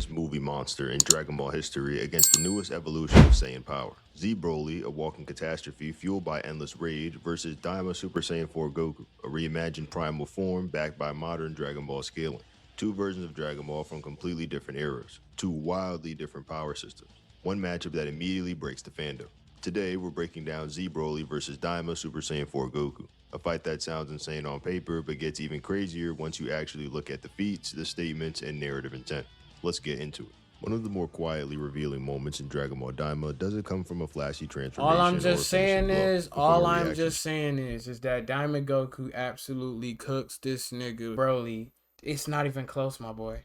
dumbest movie monster in Dragon Ball history against the newest evolution of Saiyan power. Z Broly, a walking catastrophe fueled by endless rage, versus Daima Super Saiyan 4 Goku, a reimagined primal form backed by modern Dragon Ball scaling. Two versions of Dragon Ball from completely different eras, two wildly different power systems. One matchup that immediately breaks the fandom. Today, we're breaking down Z Broly versus Daima Super Saiyan 4 Goku. A fight that sounds insane on paper, but gets even crazier once you actually look at the feats, the statements, and narrative intent. Let's get into it. One of the more quietly revealing moments in Dragon Ball Daima doesn't come from a flashy transformation. All I'm just saying is that Daima Goku absolutely cooks this nigga Broly. It's not even close, my boy.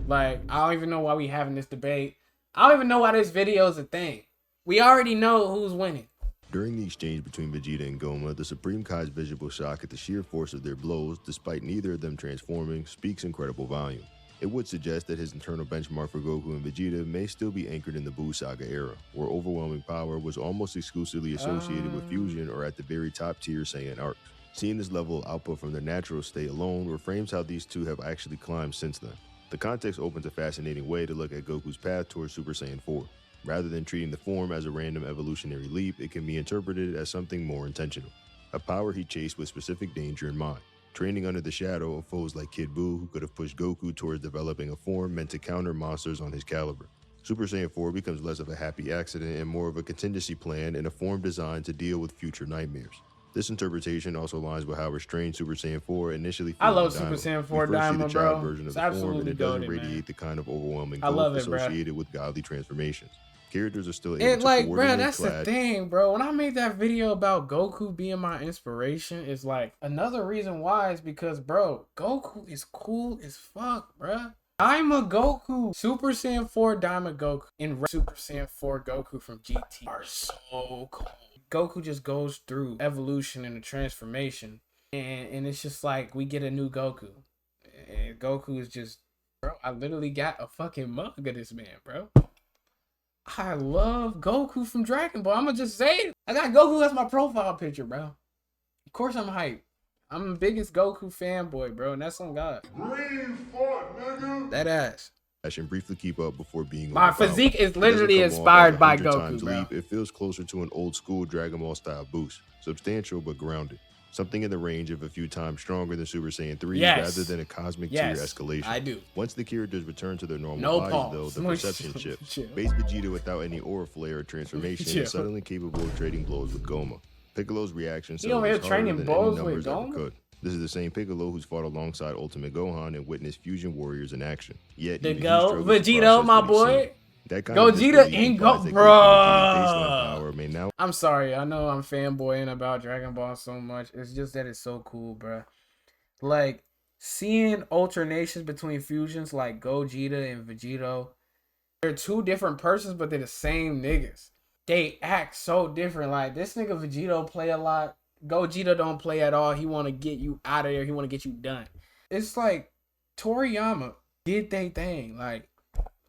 Like, I don't even know why we having this debate. I don't even know why this video is a thing. We already know who's winning. During the exchange between Vegeta and Goma, the Supreme Kai's visible shock at the sheer force of their blows, despite neither of them transforming, speaks incredible volume. It would suggest that his internal benchmark for Goku and Vegeta may still be anchored in the Buu Saga era, where overwhelming power was almost exclusively associated with fusion or at the very top tier Saiyan arcs. Seeing this level of output from their natural state alone reframes how these two have actually climbed since then. The context opens a fascinating way to look at Goku's path towards Super Saiyan 4. Rather than treating the form as a random evolutionary leap, it can be interpreted as something more intentional. A power he chased with specific danger in mind, training under the shadow of foes like Kid Buu, who could have pushed Goku towards developing a form meant to counter monsters on his caliber. Super Saiyan 4 becomes less of a happy accident and more of a contingency plan in a form designed to deal with future nightmares. This interpretation also aligns with how restrained Super Saiyan 4 initially feels. I love Super Saiyan 4 Daima, bro. Version of It's the form, and it doesn't goated, radiate man. the kind of overwhelming I love growth it, associated with godly transformations. Characters are still able And to like, bro, coordinate, that's the thing, bro. When I made that video about Goku being my inspiration, is like another reason why is because, bro, Goku is cool as fuck, bro. Daima Goku, Super Saiyan 4 Daima Goku, and Super Saiyan 4 Goku from GT are so cool. Goku just goes through evolution and a transformation, and it's just like we get a new Goku. And Goku is just, bro, I literally got a fucking mug of this man, bro. I love Goku from Dragon Ball. I'm gonna just say it. I got Goku as my profile picture, bro. Of course I'm hyped. I'm the biggest Goku fanboy, bro, and that's on God. Green fort, nigga. That ass. And briefly keep up before being My physique is literally inspired by Goku, bro. Leap. It feels closer to an old school Dragon Ball style boost. Substantial but grounded. Something in the range of a few times stronger than Super Saiyan 3 rather than a cosmic tier escalation. I do. Once the characters return to their normal bodies, though, the perception shifts. Base Vegeta without any aura flare or transformation is suddenly capable of trading blows with Goma. Piccolo's reaction sells harder than any numbers ever could. This is the same Piccolo who's fought alongside Ultimate Gohan and witnessed Fusion Warriors in action. Yet, the Go Vegeta, my boy. Gogeta and bro. I'm sorry, I know I'm fanboying about Dragon Ball so much. It's just that it's so cool, bro. Like, seeing alternations between fusions like Gogeta and Vegito. They're two different persons, but they're the same niggas. They act so different. Like, this nigga Vegito play a lot. Gogeta don't play at all. He want to get you out of there. He want to get you done. It's like Toriyama did they thing. Like,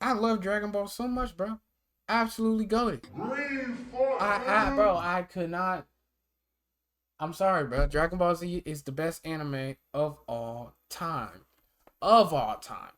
I love Dragon Ball so much, bro. Absolutely goated. I could not. I'm sorry, bro. Dragon Ball Z is the best anime of all time. Of all time.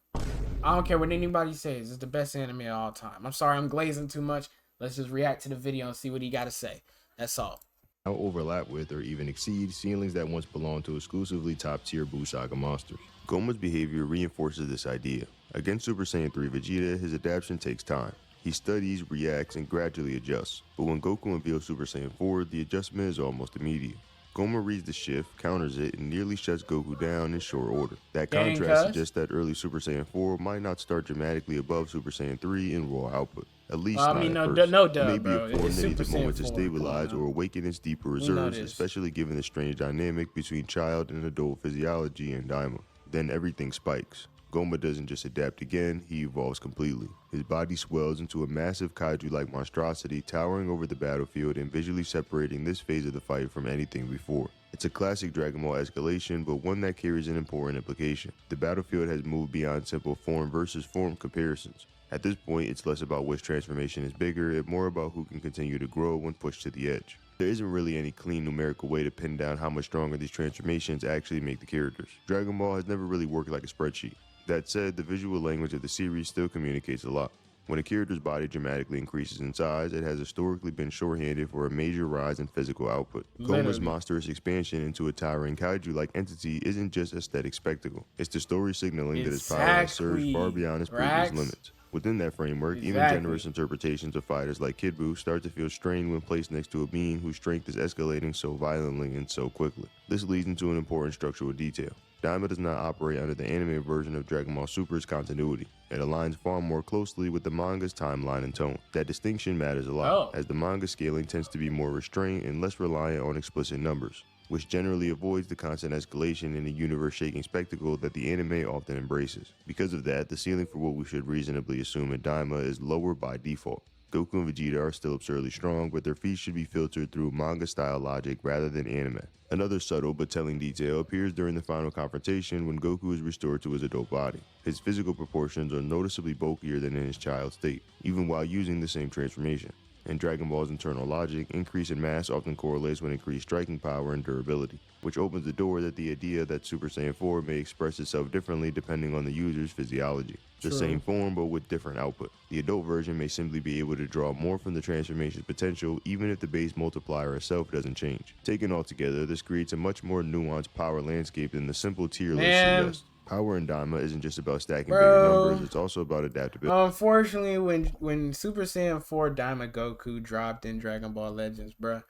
I don't care what anybody says. It's the best anime of all time. I'm sorry, I'm glazing too much. Let's just react to the video and see what he got to say. That's all. Now overlap with or even exceed ceilings that once belonged to exclusively top-tier Buu Saga monsters. Goma's behavior reinforces this idea. Against Super Saiyan 3 Vegeta, his adaptation takes time. He studies, reacts, and gradually adjusts. But when Goku unveils Super Saiyan 4, the adjustment is almost immediate. Goma reads the shift, counters it, and nearly shuts Goku down in short order. That contrast suggests that early Super Saiyan 4 might not start dramatically above Super Saiyan 3 in raw output. At least not at first. It may be a form that needs a moment to stabilize or awaken its deeper reserves, especially given the strange dynamic between child and adult physiology in Daima. Then everything spikes. Goma doesn't just adapt again, he evolves completely. His body swells into a massive kaiju-like monstrosity towering over the battlefield and visually separating this phase of the fight from anything before. It's a classic Dragon Ball escalation, but one that carries an important implication. The battlefield has moved beyond simple form versus form comparisons. At this point, it's less about which transformation is bigger and more about who can continue to grow when pushed to the edge. There isn't really any clean numerical way to pin down how much stronger these transformations actually make the characters. Dragon Ball has never really worked like a spreadsheet. That said, the visual language of the series still communicates a lot. When a character's body dramatically increases in size, it has historically been shorthanded for a major rise in physical output. Goma's Literally. monstrous expansion into a towering kaiju-like entity isn't just aesthetic spectacle. It's the story signaling that his power has surged far beyond his previous Rax. limits. Within that framework, even generous interpretations of fighters like Kid Buu start to feel strained when placed next to a being whose strength is escalating so violently and so quickly. This leads into an important structural detail. Daima does not operate under the anime version of Dragon Ball Super's continuity. It aligns far more closely with the manga's timeline and tone. That distinction matters a lot, as the manga scaling tends to be more restrained and less reliant on explicit numbers, which generally avoids the constant escalation in a universe-shaking spectacle that the anime often embraces. Because of that, the ceiling for what we should reasonably assume in Daima is lower by default. Goku and Vegeta are still absurdly strong, but their feats should be filtered through manga-style logic rather than anime. Another subtle but telling detail appears during the final confrontation when Goku is restored to his adult body. His physical proportions are noticeably bulkier than in his child state, even while using the same transformation. In Dragon Ball's internal logic, increase in mass often correlates with increased striking power and durability, which opens the door to the idea that Super Saiyan 4 may express itself differently depending on the user's physiology. The same form but with different output. The adult version may simply be able to draw more from the transformation's potential even if the base multiplier itself doesn't change. Taken all together, this creates a much more nuanced power landscape than the simple tier list suggests. Power in Daima isn't just about stacking bigger numbers, it's also about adaptability. Unfortunately, when Super Saiyan 4 Daima Goku dropped in Dragon Ball Legends, bro,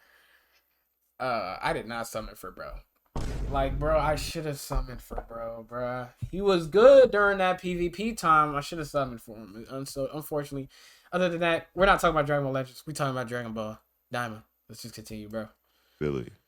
I did not summon for bro. Like, bro, I should have summoned for bro. He was good during that PvP time. I should have summoned for him. And so, unfortunately, other than that, we're not talking about Dragon Ball Legends. We're talking about Dragon Ball Daima. Let's just continue, bro.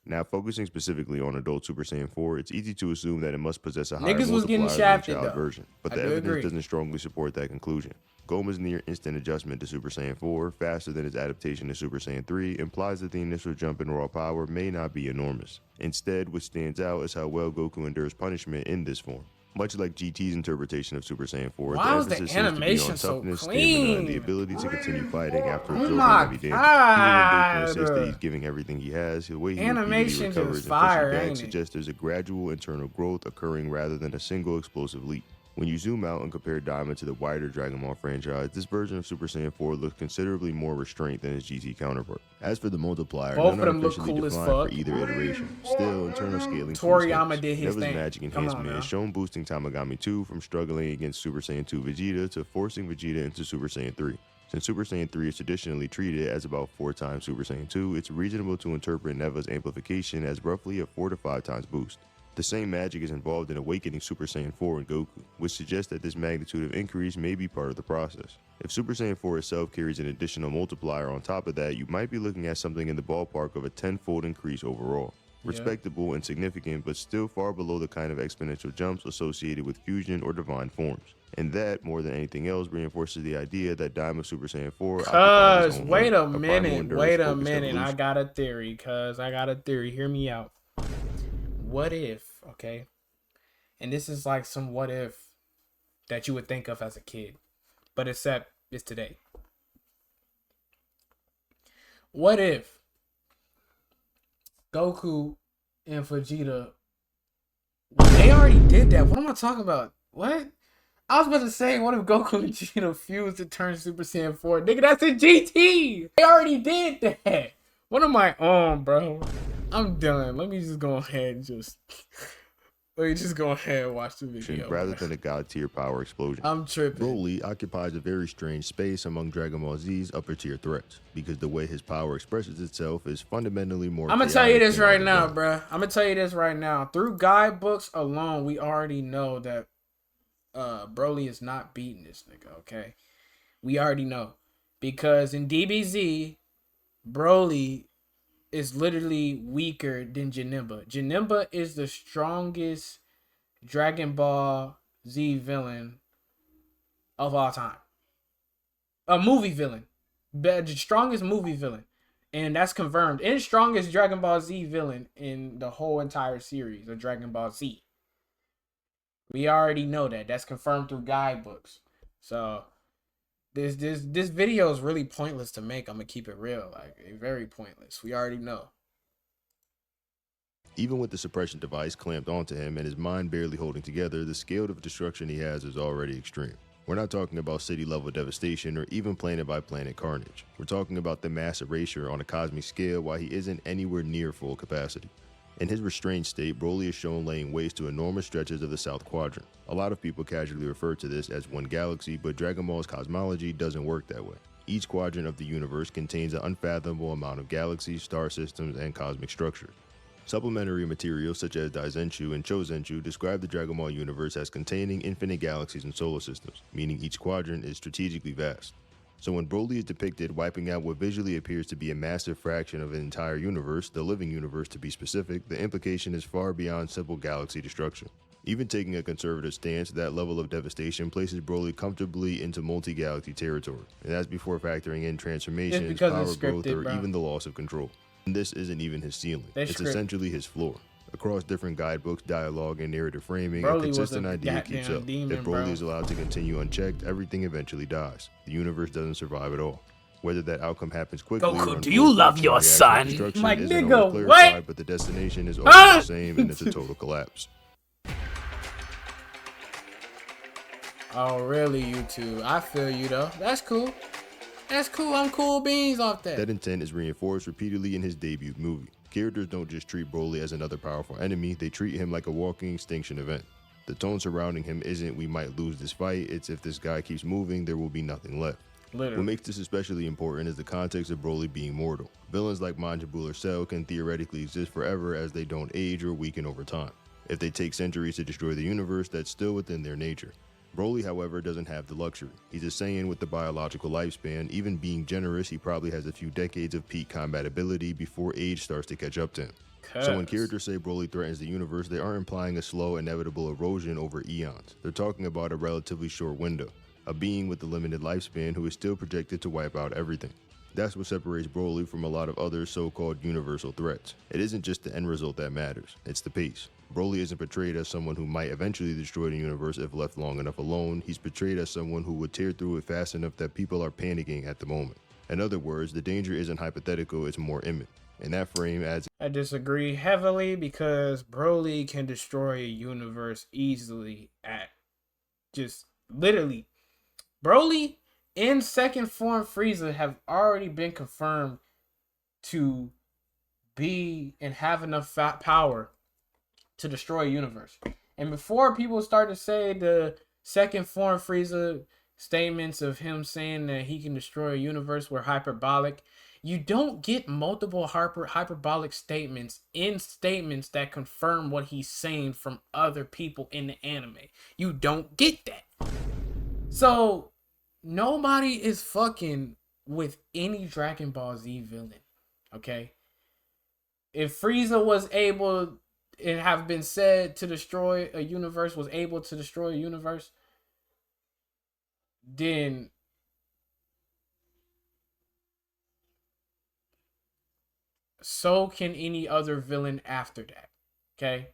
Now, focusing specifically on adult Super Saiyan 4, it's easy to assume that it must possess a higher Niggas was getting multiplier than the shafted, child though. version, but I the do evidence agree. doesn't strongly support that conclusion. Goma's near instant adjustment to Super Saiyan 4, faster than his adaptation to Super Saiyan 3, implies that the initial jump in raw power may not be enormous. Instead, what stands out is how well Goku endures punishment in this form. Much like GT's interpretation of Super Saiyan 4, the emphasis seems to be on toughness, stamina, and the ability to continue fighting after absorbing heavy damage. Even when Goku insists that he's giving everything he has, the way he repeatedly recovers and pushes back suggests there's a gradual internal growth occurring rather than a single explosive leap. When you zoom out and compare Daima to the wider Dragon Ball franchise, this version of Super Saiyan 4 looks considerably more restrained than its GT counterpart. As for the multiplier, none are officially defined for either iteration. Still, internal scaling Toriyama did his Neva's thing. magic enhancement is shown boosting Tamagami 2 from struggling against Super Saiyan 2 Vegeta to forcing Vegeta into Super Saiyan 3. Since Super Saiyan 3 is traditionally treated as about 4 times Super Saiyan 2, it's reasonable to interpret Neva's amplification as roughly a 4 to 5 times boost. The same magic is involved in awakening Super Saiyan 4 in Goku, which suggests that this magnitude of increase may be part of the process. If Super Saiyan 4 itself carries an additional multiplier on top of that, you might be looking at something in the ballpark of a 10-fold increase overall. Respectable and significant, but still far below the kind of exponential jumps associated with fusion or divine forms. And that, more than anything else, reinforces the idea that Daima Super Saiyan 4 occupies its own wait a lane, minute, I got a theory, hear me out. What if, okay, and this is like some what if that you would think of as a kid, but except it's today. What if Goku and Vegeta, they already did that? What am I talking about? What? I was about to say, what if Goku and Vegeta fused to turn Super Saiyan 4? Nigga, that's a GT! They already did that! What am I on, bro? I'm done. Let me just go ahead and watch the video. Rather than a god tier power explosion. I'm tripping. Broly occupies a very strange space among Dragon Ball Z's upper tier threats, because the way his power expresses itself is fundamentally more. I'm gonna tell you this right now, bruh. I'm gonna tell you this right now. Through guidebooks alone, we already know that Broly is not beating this nigga, okay? We already know. Because in DBZ, Broly is literally weaker than Janemba. Janemba is the strongest Dragon Ball Z villain of all time. A movie villain. The strongest movie villain. And that's confirmed. And strongest Dragon Ball Z villain in the whole entire series of Dragon Ball Z. We already know that. That's confirmed through guidebooks. So this video is really pointless to make. I'm gonna keep it real. Like, very pointless. We already know. Even with the suppression device clamped onto him and his mind barely holding together, the scale of destruction he has is already extreme. We're not talking about city-level devastation or even planet-by-planet carnage. We're talking about the mass erasure on a cosmic scale while he isn't anywhere near full capacity. In his restrained state, Broly is shown laying waste to enormous stretches of the South Quadrant. A lot of people casually refer to this as one galaxy, but Dragon Ball's cosmology doesn't work that way. Each quadrant of the universe contains an unfathomable amount of galaxies, star systems, and cosmic structures. Supplementary materials such as Daizenshu and Chozenshu describe the Dragon Ball universe as containing infinite galaxies and solar systems, meaning each quadrant is strategically vast. So when Broly is depicted wiping out what visually appears to be a massive fraction of an entire universe, the living universe to be specific, the implication is far beyond simple galaxy destruction. Even taking a conservative stance, that level of devastation places Broly comfortably into multi-galaxy territory, and that's before factoring in transformations, power growth, or even the loss of control. And this isn't even his ceiling, it's essentially his floor. Across different guidebooks, dialogue, and narrative framing, a consistent idea keeps up. If Broly is allowed to continue unchecked, everything eventually dies. The universe doesn't survive at all. Whether that outcome happens quickly Goku, do you love your son? My nigga, what? But the destination is always the same, and it's a total collapse. Oh, really, you two? I feel you, though. That's cool. That's cool. I'm cool beans off that. That intent is reinforced repeatedly in his debut movie. Characters don't just treat Broly as another powerful enemy, they treat him like a walking extinction event. The tone surrounding him isn't "we might lose this fight," it's "if this guy keeps moving, there will be nothing left." Literally. What makes this especially important is the context of Broly being mortal. Villains like Majin Buu or Cell can theoretically exist forever as they don't age or weaken over time. If they take centuries to destroy the universe, that's still within their nature. Broly, however, doesn't have the luxury. He's a Saiyan with the biological lifespan. Even being generous, he probably has a few decades of peak combat ability before age starts to catch up to him. So when characters say Broly threatens the universe, they aren't implying a slow, inevitable erosion over eons. They're talking about a relatively short window, a being with a limited lifespan who is still projected to wipe out everything. That's what separates Broly from a lot of other so-called universal threats. It isn't just the end result that matters, it's the pace. Broly isn't portrayed as someone who might eventually destroy the universe if left long enough alone. He's portrayed as someone who would tear through it fast enough that people are panicking at the moment. In other words, the danger isn't hypothetical, it's more imminent. And that frame adds... I disagree heavily because Broly can destroy a universe easily at just literally. Broly and second form Frieza have already been confirmed to be and have enough power to destroy a universe. And before people start to say the second form Frieza statements of him saying that he can destroy a universe were hyperbolic, you don't get multiple hyperbolic statements in statements that confirm what he's saying from other people in the anime. You don't get that. So nobody is fucking with any Dragon Ball Z villain. Okay? If Frieza was able, it have been said to destroy a universe, was able to destroy a universe, then so can any other villain after that. Okay?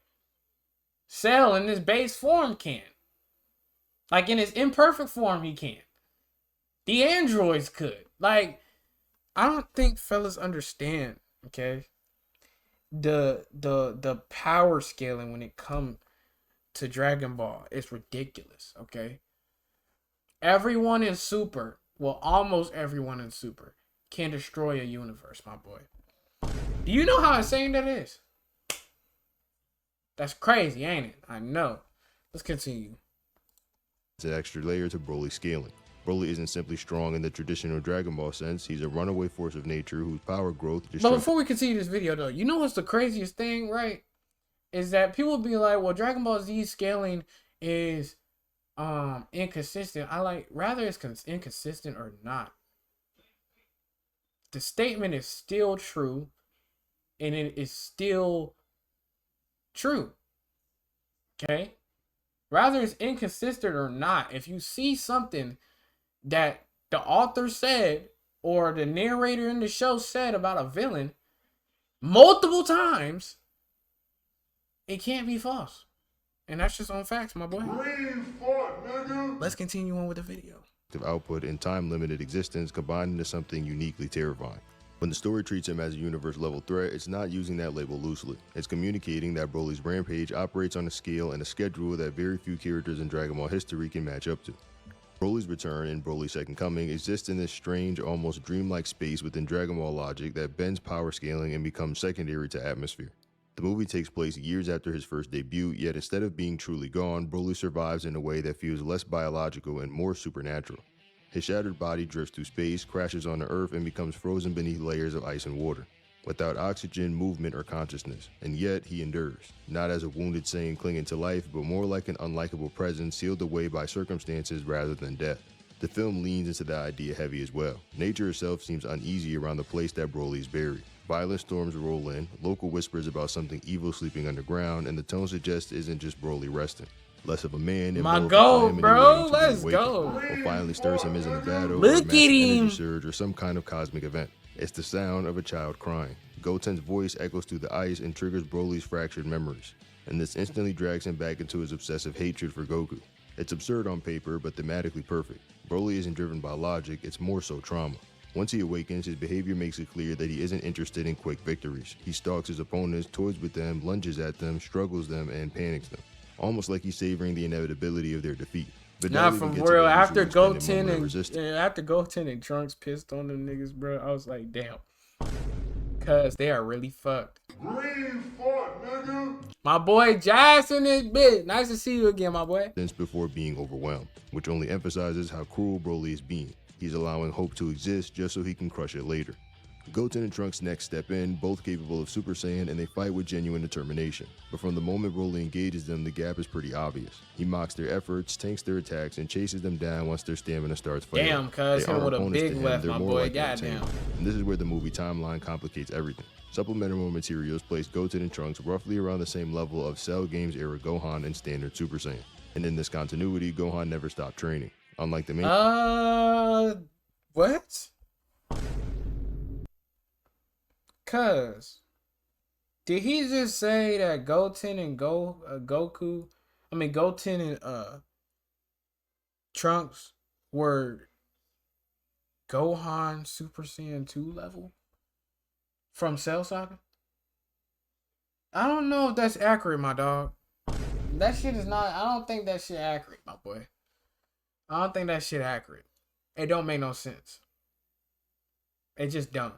Cell in his base form can. Like in his imperfect form, he can. The androids could. Like, I don't think fellas understand, okay, the power scaling when it comes to Dragon Ball is ridiculous, okay? Everyone in Super, well, almost everyone in Super, can destroy a universe, my boy. Do you know how insane that is? That's crazy, ain't it? I know. Let's continue. It's an extra layer to Broly's scaling. Broly isn't simply strong in the traditional Dragon Ball sense. He's a runaway force of nature whose power growth... But before we continue this video, though, you know what's the craziest thing, right? Is that people be like, well, Dragon Ball Z scaling is inconsistent. I like, rather it's inconsistent or not, the statement is still true, and it is still true. Okay? Rather it's inconsistent or not, if you see something that the author said or the narrator in the show said about a villain multiple times, it can't be false. And that's just on facts, my boy. Let's continue on with the video. Output and time-limited existence combined into something uniquely terrifying. When the story treats him as a universe-level threat, it's not using that label loosely. It's communicating that Broly's rampage operates on a scale and a schedule that very few characters in Dragon Ball history can match up to. Broly's return and Broly's second coming exist in this strange, almost dreamlike space within Dragon Ball logic that bends power scaling and becomes secondary to atmosphere. The movie takes place years after his first debut, yet instead of being truly gone, Broly survives in a way that feels less biological and more supernatural. His shattered body drifts through space, crashes onto Earth, and becomes frozen beneath layers of ice and water, without oxygen, movement, or consciousness, and yet he endures, not as a wounded Saiyan clinging to life, but more like an unlikable presence sealed away by circumstances rather than death. The film leans into the idea heavy as well. Nature itself seems uneasy around the place that Broly is buried. Violent storms roll in, local whispers about something evil sleeping underground, and the tone suggests it isn't just Broly resting. Less of a man and My more goal, of a bro. calamity Let's waiting to be go. awakened. What finally stirs him isn't a battle or a Look at massive energy him. surge or some kind of cosmic event. It's the sound of a child crying. Goten's voice echoes through the ice and triggers Broly's fractured memories, and this instantly drags him back into his obsessive hatred for Goku. It's absurd on paper, but thematically perfect. Broly isn't driven by logic, it's more so trauma. Once he awakens, his behavior makes it clear that he isn't interested in quick victories. He stalks his opponents, toys with them, lunges at them, struggles them, and panics them, almost like he's savoring the inevitability of their defeat. But Nah, that for even gets real. to the After usual extended Goten moment of and resistance. after Goten and Trunks pissed on them niggas, bro, I was like, damn, cause they are really fucked. Green fart, nigga. My boy Jason is big. Nice to see you again, my boy. Before being overwhelmed, which only emphasizes how cruel Broly is being. He's allowing hope to exist just so he can crush it later. Goten and Trunks next step in, both capable of Super Saiyan, and they fight with genuine determination. But from the moment Broly engages them, the gap is pretty obvious. He mocks their efforts, tanks their attacks, and chases them down once their stamina starts failing. Damn, cuz They him aren't with a opponents big to him, left, they're my more boy. like Goddamn. entertainment. And this is where the movie timeline complicates everything. Supplemental materials place Goten and Trunks roughly around the same level of Cell Games era Gohan and standard Super Saiyan. And in this continuity, Gohan never stopped training. Unlike the main What? Cuz, did he just say that Goten and Goten and Trunks were Gohan Super Saiyan 2 level from Cell Saga? I don't know if that's accurate, my dog. That shit is not. I don't think that shit accurate, my boy. I don't think that shit accurate. It don't make no sense. It just don't.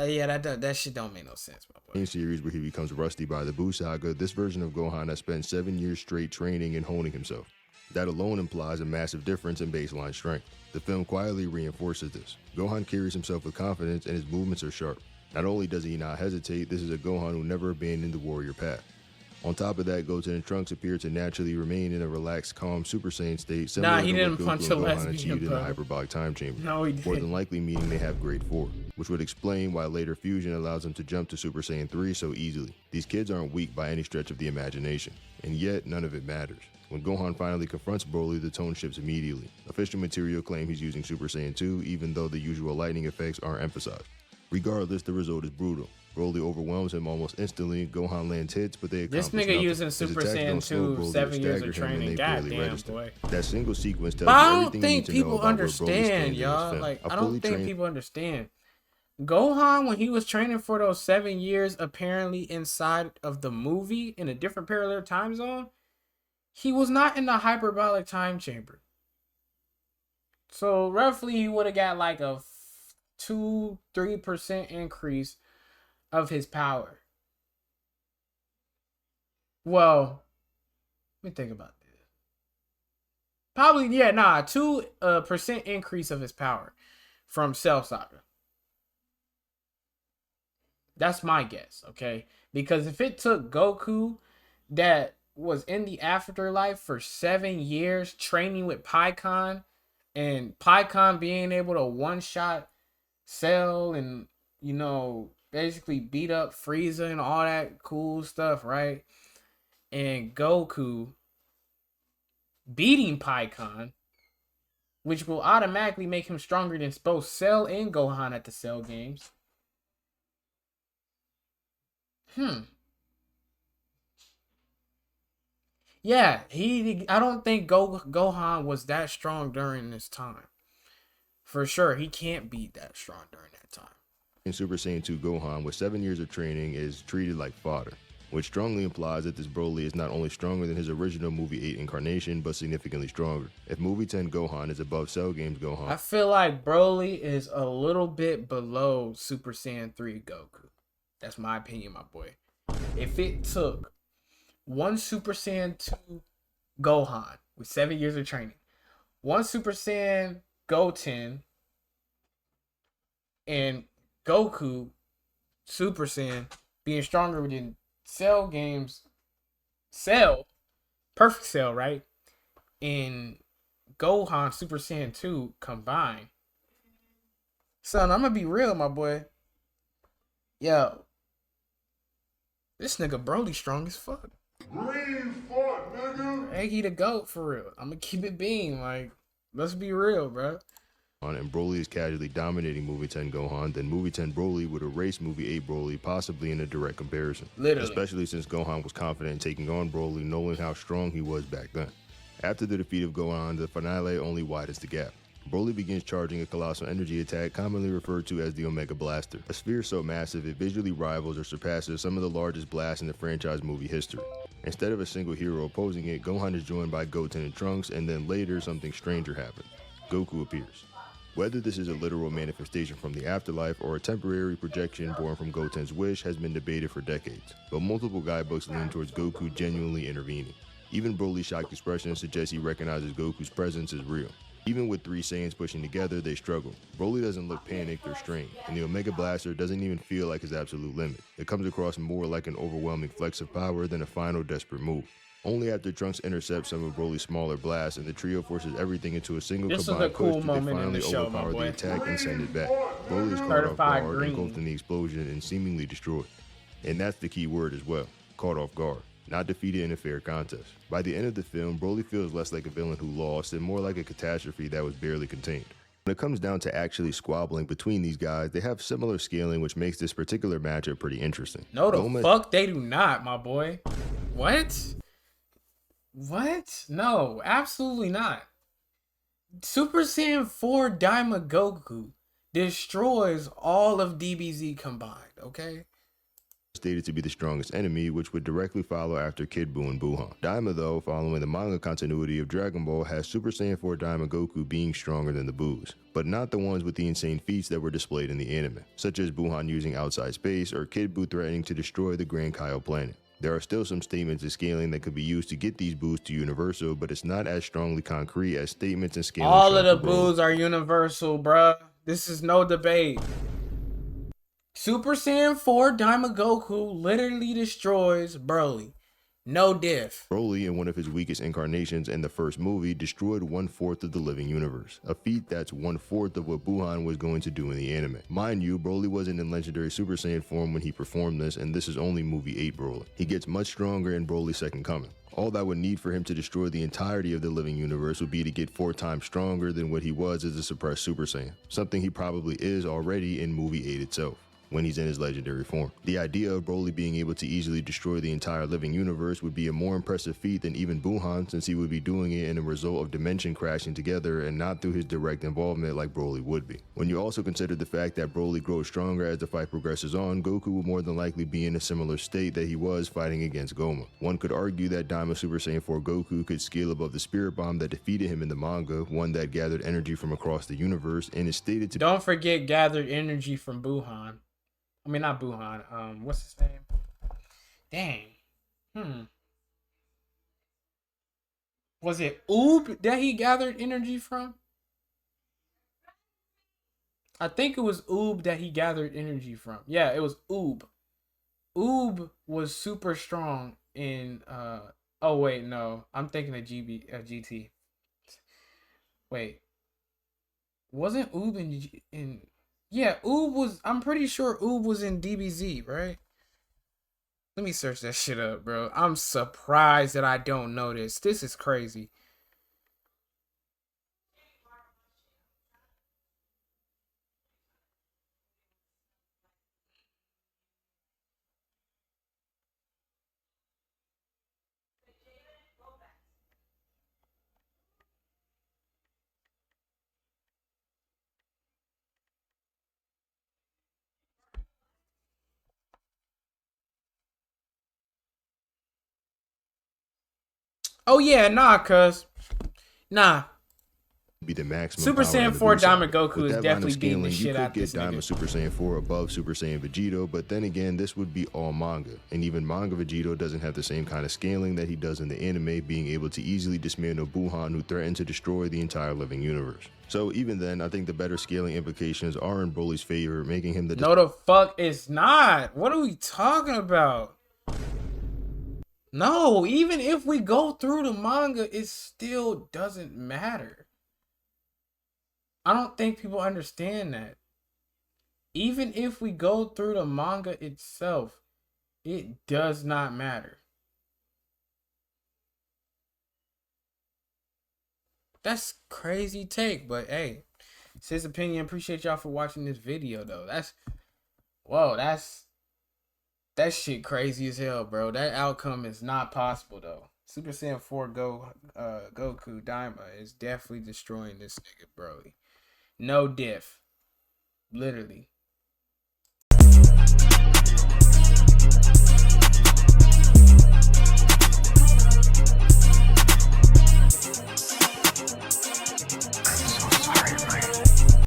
Yeah, that shit don't make no sense, my boy. main series where he becomes rusty by the Buu Saga, this version of Gohan has spent 7 years straight training and honing himself. That alone implies a massive difference in baseline strength. The film quietly reinforces this. Gohan carries himself with confidence and his movements are sharp. Not only does he not hesitate, this is a Gohan who never abandoned the warrior path. On top of that, Goten and Trunks appear to naturally remain in a relaxed, calm Super Saiyan state, similar Nah, he to didn't what punch Goku a and Gohan lesbian, achieved in bro. the hyperbolic time chamber. No, he More didn't. than likely meaning they have grade 4, which would explain why later fusion allows them to jump to Super Saiyan 3 so easily. These kids aren't weak by any stretch of the imagination, and yet none of it matters. When Gohan finally confronts Broly, the tone shifts immediately. Official material claim he's using Super Saiyan 2, even though the usual lightning effects aren't emphasized. Regardless, the result is brutal. Broly overwhelms him almost instantly. Gohan lands hits, but they accomplish This nigga nothing. using His Super attacks Saiyan don't slow 2, Broly or 7 years stagger of him, and training. they barely Goddamn, register. boy. That single sequence tells But you I don't everything you need think to know people about where Broly stands understand, in this y'all. film. Like, A I fully don't think trained people understand. Gohan, when he was training for those 7 years, apparently inside of the movie in a different parallel time zone, he was not in the hyperbolic time chamber. So roughly, he would have got like a 2-3% increase of his power. Well, let me think about this. Probably, yeah, 2% increase of his power from Cell Saga. That's my guess, okay? Because if it took Goku that was in the afterlife for 7 years training with Pikkon and Pikkon being able to one-shot Cell and, you know, basically beat up Frieza and all that cool stuff, right? And Goku beating Pikkon, which will automatically make him stronger than both Cell and Gohan at the Cell games. Yeah, I don't think Gohan was that strong during this time. For sure, he can't be that strong during that time. In Super Saiyan 2 Gohan with 7 years of training is treated like fodder, which strongly implies that this Broly is not only stronger than his original Movie 8 incarnation, but significantly stronger. If Movie 10 Gohan is above Cell Games Gohan, I feel like Broly is a little bit below Super Saiyan 3 Goku. That's my opinion, my boy. If it took one Super Saiyan 2 Gohan with 7 years of training, one Super Saiyan Goten, and Goku Super Saiyan being stronger than Cell Games Cell, Perfect Cell, right? And Gohan Super Saiyan 2 combined. Son, I'm gonna be real, my boy. Yo, this nigga Broly strong as fuck. Green fuck, nigga. Hey, he the GOAT for real. I'm gonna keep it being like, let's be real, bro. and Broly is casually dominating Movie 10 Gohan, then Movie 10 Broly would erase Movie 8 Broly, possibly in a direct comparison. Literally. Especially since Gohan was confident in taking on Broly, knowing how strong he was back then. After the defeat of Gohan, the finale only widens the gap. Broly begins charging a colossal energy attack commonly referred to as the Omega Blaster, a sphere so massive it visually rivals or surpasses some of the largest blasts in the franchise movie history. Instead of a single hero opposing it, Gohan is joined by Goten and Trunks, and then later something stranger happens. Goku appears. Whether this is a literal manifestation from the afterlife or a temporary projection born from Goten's wish has been debated for decades, but multiple guidebooks lean towards Goku genuinely intervening. Even Broly's shocked expression suggests he recognizes Goku's presence as real. Even with 3 Saiyans pushing together, they struggle. Broly doesn't look panicked or strained, and the Omega Blaster doesn't even feel like his absolute limit. It comes across more like an overwhelming flex of power than a final desperate move. Only after Trunks intercepts some of Broly's smaller blasts and the trio forces everything into a single combined push do they finally overpower the attack and send it back. Broly is caught off guard, engulfed in the explosion, and seemingly destroyed. And that's the key word as well, caught off guard. Not defeated in a fair contest. By the end of the film, Broly feels less like a villain who lost and more like a catastrophe that was barely contained. When it comes down to actually squabbling between these guys, they have similar scaling, which makes this particular matchup pretty interesting. No, the fuck they do not, my boy. What? What? No, absolutely not. Super Saiyan 4 Daima Goku destroys all of DBZ combined, okay? Stated to be the strongest enemy, which would directly follow after Kid Buu and Buhan. Daima, though, following the manga continuity of Dragon Ball, has Super Saiyan 4 Daima Goku being stronger than the Buus, but not the ones with the insane feats that were displayed in the anime, such as Buhan using outside space or Kid Buu threatening to destroy the Grand Kaio planet. There are still some statements and scaling that could be used to get these Buus to universal, but it's not as strongly concrete as statements and scaling. All of the Buus are universal, bruh. This is no debate. Super Saiyan 4 Daima Goku literally destroys Broly. No diff. Broly, in one of his weakest incarnations in the first movie, destroyed 1/4 of the living universe, a feat that's 1/4 of what Buhan was going to do in the anime. Mind you, Broly wasn't in legendary Super Saiyan form when he performed this, and this is only movie 8 Broly. He gets much stronger in Broly's second coming. All that would need for him to destroy the entirety of the living universe would be to get 4 times stronger than what he was as a suppressed Super Saiyan, something he probably is already in movie 8 itself, when he's in his legendary form. The idea of Broly being able to easily destroy the entire living universe would be a more impressive feat than even Buhan, since he would be doing it in a result of dimension crashing together and not through his direct involvement like Broly would be. When you also consider the fact that Broly grows stronger as the fight progresses on, Goku will more than likely be in a similar state that he was fighting against Goma. One could argue that Daima Super Saiyan 4 Goku could scale above the Spirit Bomb that defeated him in the manga, one that gathered energy from across the universe and is stated to— Don't forget gathered energy from Buhan. I mean, not Buhan. What's his name? Dang. Was it Oob that he gathered energy from? I think it was Oob that he gathered energy from. Yeah, it was Oob. Oob was super strong in oh wait, no. I'm thinking of GT. Wait. Wasn't Oob in yeah, Oob was, I'm pretty sure Oob was in DBZ, right? Let me search that shit up, bro. I'm surprised that I don't know this. This is crazy. Oh yeah, nah, cuz. Nah. Be the maximum Super power in Saiyan the 4 Buu Daima Saga. Goku With is that line definitely of beating the scaling, you shit could out get this Daima nigga. Super Saiyan 4 above Super Saiyan Vegito, but then again, this would be all manga. And even manga Vegito doesn't have the same kind of scaling that he does in the anime, being able to easily dismantle Buhan, who threatened to destroy the entire living universe. So even then, I think the better scaling implications are in Broly's favor, making him the... No, the fuck it's not. What are we talking about? No, even if we go through the manga, it still doesn't matter. I don't think people understand that. Even if we go through the manga itself, it does not matter. That's crazy take, but hey, it's his opinion. Appreciate y'all for watching this video though. That shit crazy as hell, bro. That outcome is not possible though. Super Saiyan 4 Goku Daima is definitely destroying this nigga, bro. No diff. Literally.